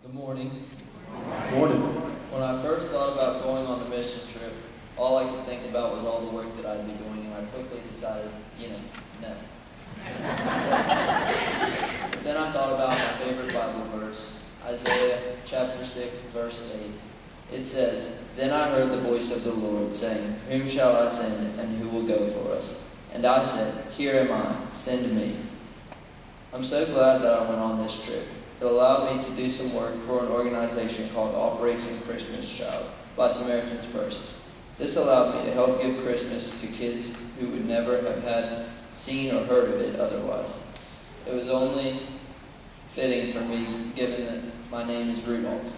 Good morning. Good morning. When I first thought about going on the mission trip, all I could think about was all the work that I'd be doing, and I quickly decided, no. Then I thought about my favorite Bible verse, Isaiah chapter 6, verse 8. It says, "Then I heard the voice of the Lord saying, Whom shall I send, and who will go for us? And I said, Here am I, send me." I'm so glad that I went on this trip. It allowed me to do some work for an organization called Operation Christmas Child by Samaritan's Purse. This allowed me to help give Christmas to kids who would never have had seen or heard of it otherwise. It was only fitting for me, given that my name is Rudolph.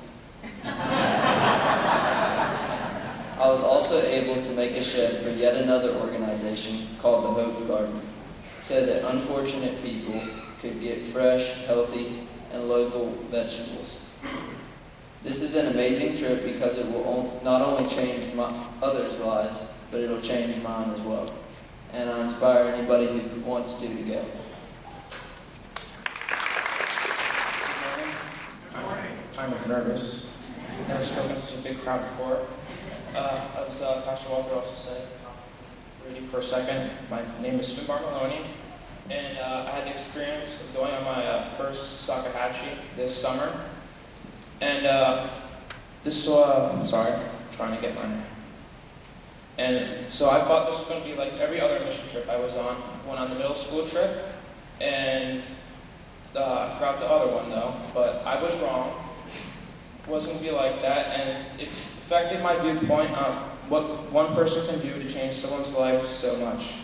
I was also able to make a shed for yet another organization called the Hope Garden, so that unfortunate people could get fresh, healthy, and local vegetables. This is an amazing trip because it will not only change others' lives, but it'll change mine as well. And I inspire anybody who wants to go. I'm kind of nervous. I've never spoken to such a big crowd before. As Pastor Walter also said, Rudy for a second. My name is Maloney, and I had the experience of going on my first Sakahachi this summer. And this was, trying to get my... And so I thought this was going to be like every other mission trip I was on. I went on the middle school trip, and I forgot the other one though, but I was wrong. It wasn't going to be like that, and it affected my viewpoint on what one person can do to change someone's life so much.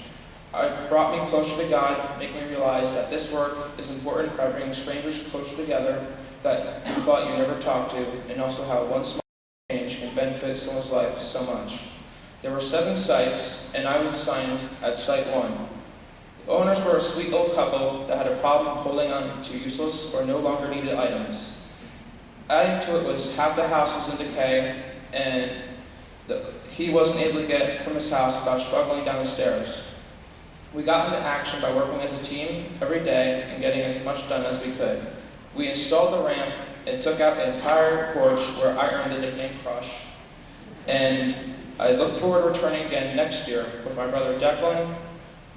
It brought me closer to God, making me realize that this work is important by bringing strangers closer together that you thought you never talked to, and also how one small change can benefit someone's life so much. There were 7 sites, and I was assigned at Site 1. The owners were a sweet old couple that had a problem holding on to useless or no longer needed items. Adding to it was half the house was in decay, and he wasn't able to get from his house without struggling down the stairs. We got into action by working as a team every day and getting as much done as we could. We installed the ramp and took out the entire porch where I earned the nickname Crush. And I look forward to returning again next year with my brother Declan,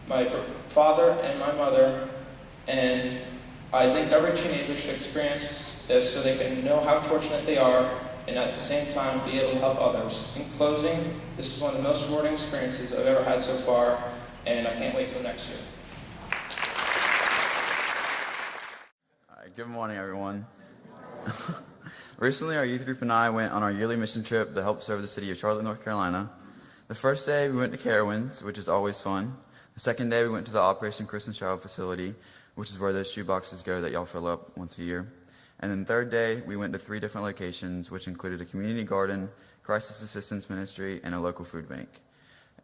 my father, and my mother. And I think every teenager should experience this so they can know how fortunate they are and at the same time be able to help others. In closing, this is one of the most rewarding experiences I've ever had so far, and I can't wait till next year. Good morning, everyone. Recently, our youth group and I went on our yearly mission trip to help serve the city of Charlotte, North Carolina. The first day, we went to Carowinds, which is always fun. The second day, we went to the Operation Christmas Child facility, which is where those shoe boxes go that y'all fill up once a year. And then the third day, we went to 3 different locations, which included a community garden, crisis assistance ministry, and a local food bank.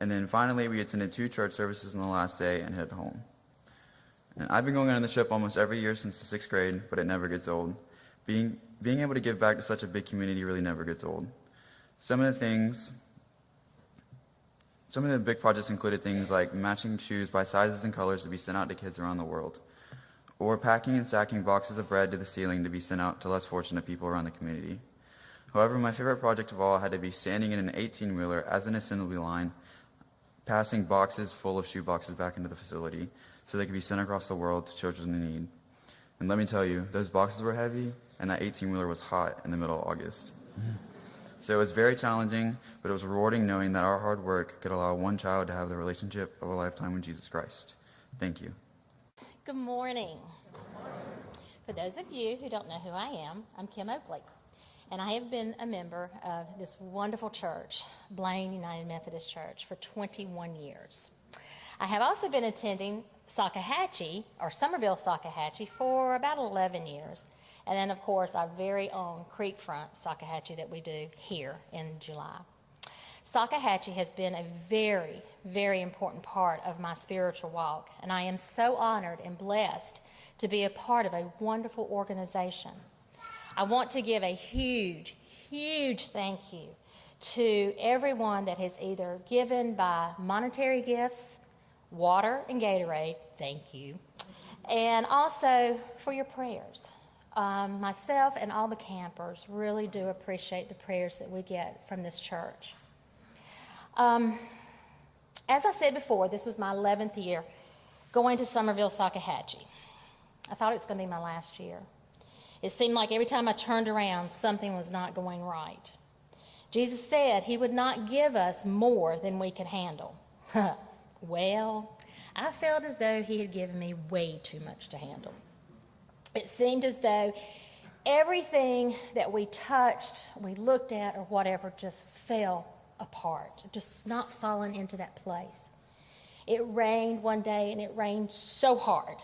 And then finally, we attended 2 church services on the last day and headed home. And I've been going on the trip almost every year since the 6th grade, but it never gets old. Being able to give back to such a big community really never gets old. Some of the big projects included things like matching shoes by sizes and colors to be sent out to kids around the world, or packing and stacking boxes of bread to the ceiling to be sent out to less fortunate people around the community. However, my favorite project of all had to be standing in an 18-wheeler as an assembly line, passing boxes full of shoe boxes back into the facility so they could be sent across the world to children in need. And let me tell you, those boxes were heavy, and that 18-wheeler was hot in the middle of August. So it was very challenging, but it was rewarding knowing that our hard work could allow one child to have the relationship of a lifetime with Jesus Christ. Thank you. Good morning. For those of you who don't know who I am, I'm Kim Oakley, and I have been a member of this wonderful church, Belin United Methodist Church, for 21 years. I have also been attending Sakahachi, or Somerville Sakahachi, for about 11 years. And then, of course, our very own Creekfront Sakahachi that we do here in July. Sakahachi has been a very, very important part of my spiritual walk, and I am so honored and blessed to be a part of a wonderful organization. I want to give a huge, huge thank you to everyone that has either given by monetary gifts, water and Gatorade, thank you, and also for your prayers. myself and all the campers really do appreciate the prayers that we get from this church. As I said before, this was my 11th year going to Somerville, Salkehatchie. I thought it was going to be my last year. It seemed like every time I turned around, something was not going right. Jesus said he would not give us more than we could handle. Well, I felt as though he had given me way too much to handle. It seemed as though everything that we touched, we looked at, or whatever, just fell apart, just not falling into that place. It rained one day, and it rained so hard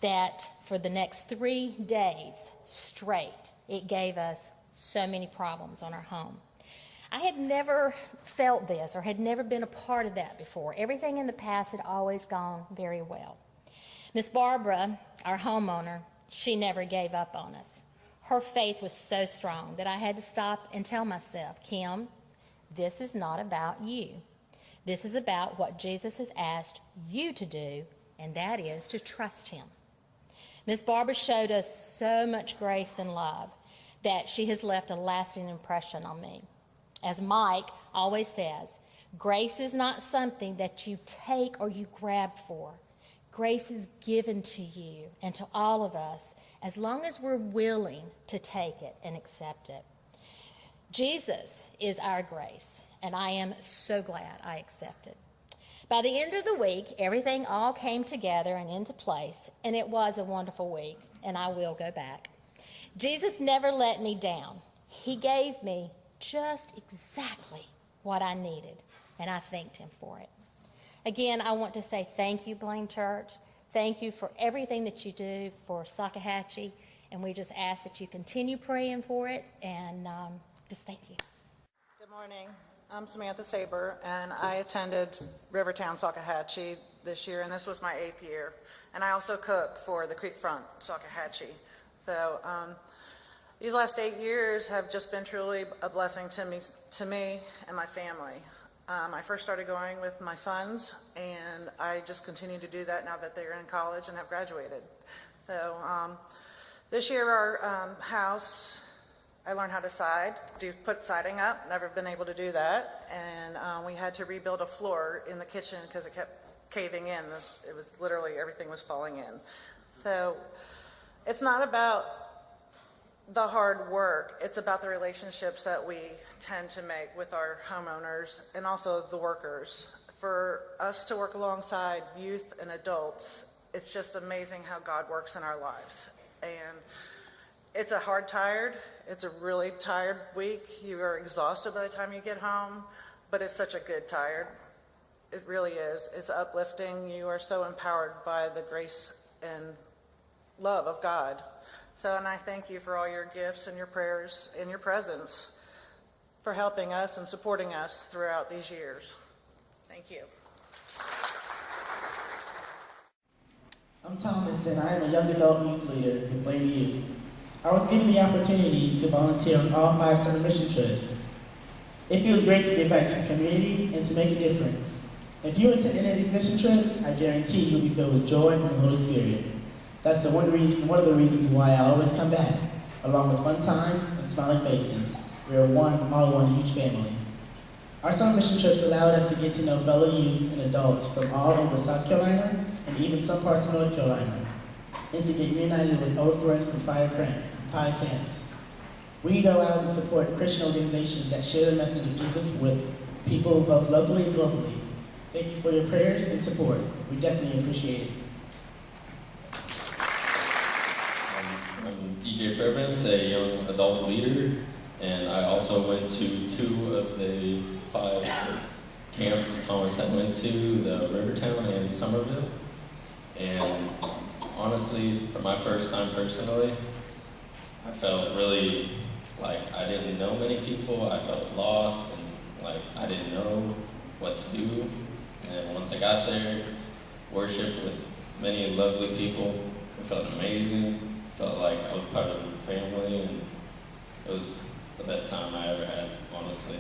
that for the next 3 days straight, it gave us so many problems on our home. I had never felt this or had never been a part of that before. Everything in the past had always gone very well. Miss Barbara, our homeowner, she never gave up on us. Her faith was so strong that I had to stop and tell myself, Kim, this is not about you. This is about what Jesus has asked you to do, and that is to trust him. Miss Barbara showed us so much grace and love that she has left a lasting impression on me. As Mike always says, grace is not something that you take or you grab for. Grace is given to you and to all of us as long as we're willing to take it and accept it. Jesus is our grace, and I am so glad I accepted. By the end of the week, everything all came together and into place, and it was a wonderful week, and I will go back. Jesus never let me down. He gave me just exactly what I needed, and I thanked him for it. Again, I want to say thank you, Blaine Church. Thank you for everything that you do for Salkehatchie, and we just ask that you continue praying for it, and just thank you. Good morning. I'm Samantha Saber, and I attended Rivertown Salkehatchie this year, and this was my 8th year. And I also cook for the Creekfront Salkehatchie. So these last 8 years have just been truly a blessing to me and my family. I first started going with my sons, and I just continue to do that now that they're in college and have graduated. So this year our house, I learned how to put siding up, never been able to do that. And we had to rebuild a floor in the kitchen because it kept caving in. It was literally, everything was falling in. So it's not about the hard work, it's about the relationships that we tend to make with our homeowners and also the workers. For us to work alongside youth and adults, it's just amazing how God works in our lives. And it's it's a really tired week. You are exhausted by the time you get home, but it's such a good tired. It really is. It's uplifting. You are so empowered by the grace and love of God. So, and I thank you for all your gifts and your prayers and your presence for helping us and supporting us throughout these years. Thank you. I'm Thomas, and I am a young adult youth leader with Blaine Youth. I was given the opportunity to volunteer on all 5 summer mission trips. It feels great to give back to the community and to make a difference. If you attend any of these mission trips, I guarantee you'll be filled with joy from the Holy Spirit. That's one of the reasons why I always come back, along with fun times and smiling faces. We are all one huge family. Our summer mission trips allowed us to get to know fellow youths and adults from all over South Carolina and even some parts of North Carolina, and to get reunited with old friends from prior camps. We go out and support Christian organizations that share the message of Jesus with people both locally and globally. Thank you for your prayers and support. We definitely appreciate it. I'm DJ Fairbanks, a young adult leader, and I also went to 2 of the 5 camps Thomas had went to, the Rivertown and Somerville. And honestly, for my first time personally, I felt really like I didn't know many people. I felt lost and like I didn't know what to do. And once I got there, worshiped with many lovely people, it felt amazing. Felt like I was part of a family, and it was the best time I ever had, honestly.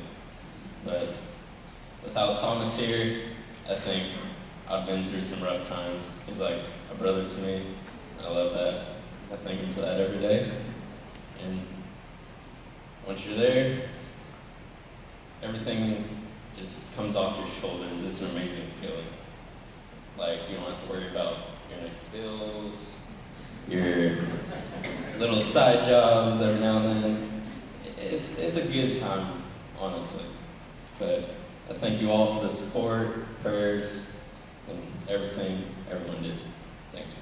But without Thomas here, I think I've been through some rough times. He's like a brother to me. I love that. I thank Him for that every day. And once you're there, everything just comes off your shoulders. It's an amazing feeling. Like, you don't have to worry about your next bills, your little side jobs every now and then. It's a good time, honestly. But I thank you all for the support, prayers, and everything everyone did. Thank you.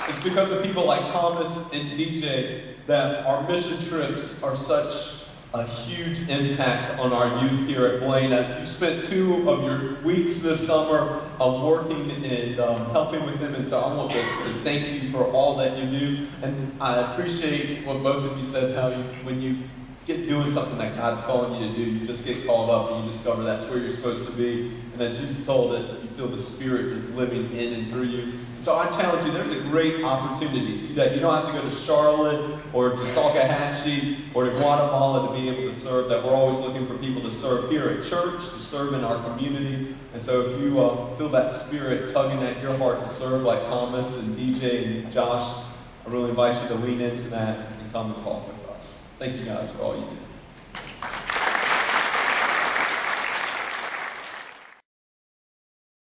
It's because of people like Thomas and DJ that our mission trips are such a huge impact on our youth here at Blaine. You spent 2 of your weeks this summer working and helping with them, and so I want to thank you for all that you do. And I appreciate what both of you said, how when you get doing something that God's calling you to do, you just get called up and you discover that's where you're supposed to be. And as you told it, you feel the Spirit just living in and through you. So I challenge you, there's a great opportunity so that you don't have to go to Charlotte or to Salkehatchie or to Guatemala to be able to serve, that we're always looking for people to serve here at church, to serve in our community. And so if you feel that Spirit tugging at your heart to serve like Thomas and DJ and Josh, I really invite you to lean into that and come and talk with us. Thank you guys for all you do.